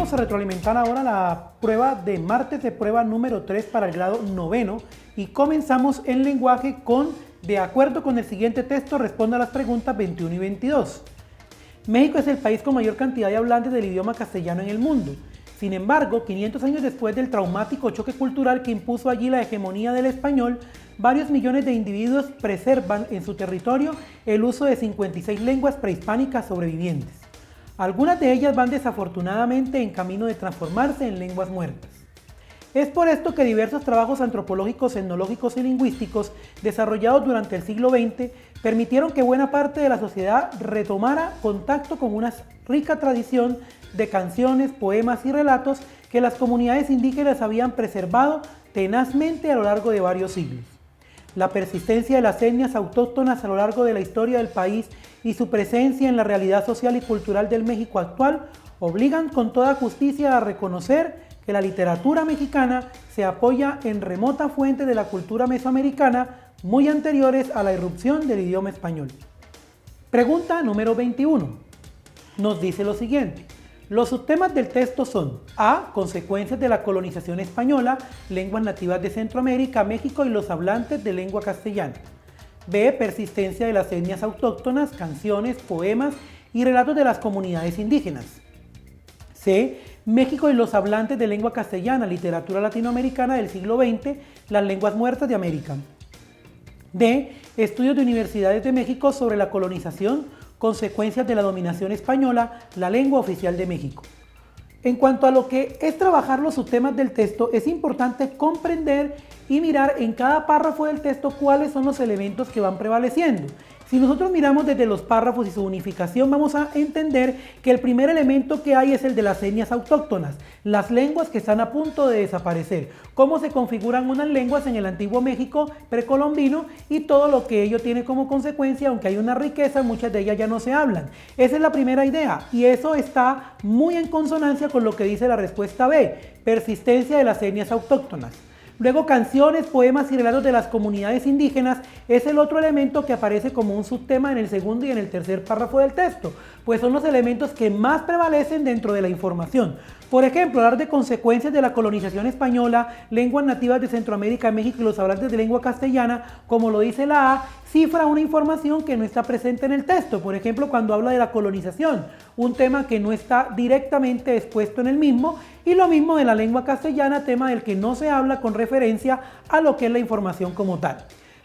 Vamos a retroalimentar ahora la prueba de martes de prueba número 3 para el grado noveno y comenzamos en lenguaje con, de acuerdo con el siguiente texto, responda a las preguntas 21 y 22. México es el país con mayor cantidad de hablantes del idioma castellano en el mundo. Sin embargo, 500 años después del traumático choque cultural que impuso allí la hegemonía del español, varios millones de individuos preservan en su territorio el uso de 56 lenguas prehispánicas sobrevivientes. Algunas de ellas van desafortunadamente en camino de transformarse en lenguas muertas. Es por esto que diversos trabajos antropológicos, etnológicos y lingüísticos desarrollados durante el siglo XX permitieron que buena parte de la sociedad retomara contacto con una rica tradición de canciones, poemas y relatos que las comunidades indígenas habían preservado tenazmente a lo largo de varios siglos. La persistencia de las etnias autóctonas a lo largo de la historia del país y su presencia en la realidad social y cultural del México actual obligan con toda justicia a reconocer que la literatura mexicana se apoya en remota fuente de la cultura mesoamericana muy anteriores a la irrupción del idioma español. Pregunta número 21. Nos dice lo siguiente. Los subtemas del texto son A. Consecuencias de la colonización española, lenguas nativas de Centroamérica, México y los hablantes de lengua castellana. B. Persistencia de las etnias autóctonas, canciones, poemas y relatos de las comunidades indígenas. C. México y los hablantes de lengua castellana, literatura latinoamericana del siglo XX, las lenguas muertas de América. D. Estudios de universidades de México sobre la colonización, consecuencias de la dominación española, la lengua oficial de México. En cuanto a lo que es trabajar los subtemas del texto, es importante comprender y mirar en cada párrafo del texto cuáles son los elementos que van prevaleciendo. Si nosotros miramos desde los párrafos y su unificación, vamos a entender que el primer elemento que hay es el de las etnias autóctonas, las lenguas que están a punto de desaparecer, cómo se configuran unas lenguas en el antiguo México precolombino y todo lo que ello tiene como consecuencia, aunque hay una riqueza, muchas de ellas ya no se hablan. Esa es la primera idea y eso está muy en consonancia con lo que dice la respuesta B, persistencia de las etnias autóctonas. Luego, canciones, poemas y relatos de las comunidades indígenas es el otro elemento que aparece como un subtema en el segundo y en el tercer párrafo del texto, pues son los elementos que más prevalecen dentro de la información. Por ejemplo, hablar de consecuencias de la colonización española, lenguas nativas de Centroamérica, México y los hablantes de lengua castellana, como lo dice la A, cifra una información que no está presente en el texto. Por ejemplo, cuando habla de la colonización, un tema que no está directamente expuesto en el mismo, y lo mismo de la lengua castellana, tema del que no se habla con referencia a lo que es la información como tal.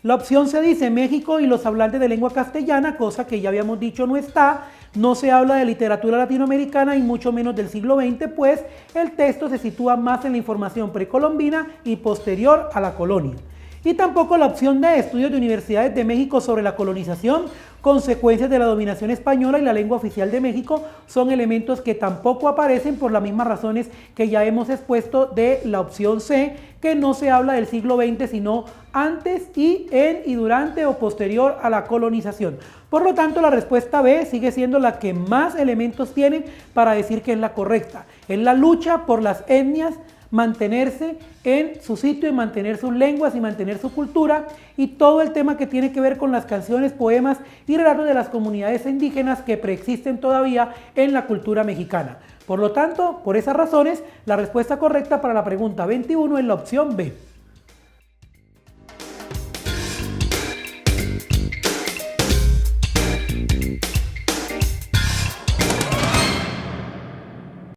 La opción C dice México y los hablantes de lengua castellana, cosa que ya habíamos dicho no está. No se habla de literatura latinoamericana y mucho menos del siglo XX, pues el texto se sitúa más en la información precolombina y posterior a la colonia. Y tampoco la opción de estudios de universidades de México sobre la colonización, consecuencias de la dominación española y la lengua oficial de México son elementos que tampoco aparecen por las mismas razones que ya hemos expuesto de la opción C, que no se habla del siglo XX sino antes y en y durante o posterior a la colonización. Por lo tanto, la respuesta B sigue siendo la que más elementos tienen para decir que es la correcta. Es la lucha por las etnias, mantenerse en su sitio y mantener sus lenguas y mantener su cultura y todo el tema que tiene que ver con las canciones, poemas y relatos de las comunidades indígenas que preexisten todavía en la cultura mexicana. Por lo tanto, por esas razones, la respuesta correcta para la pregunta 21 es la opción B.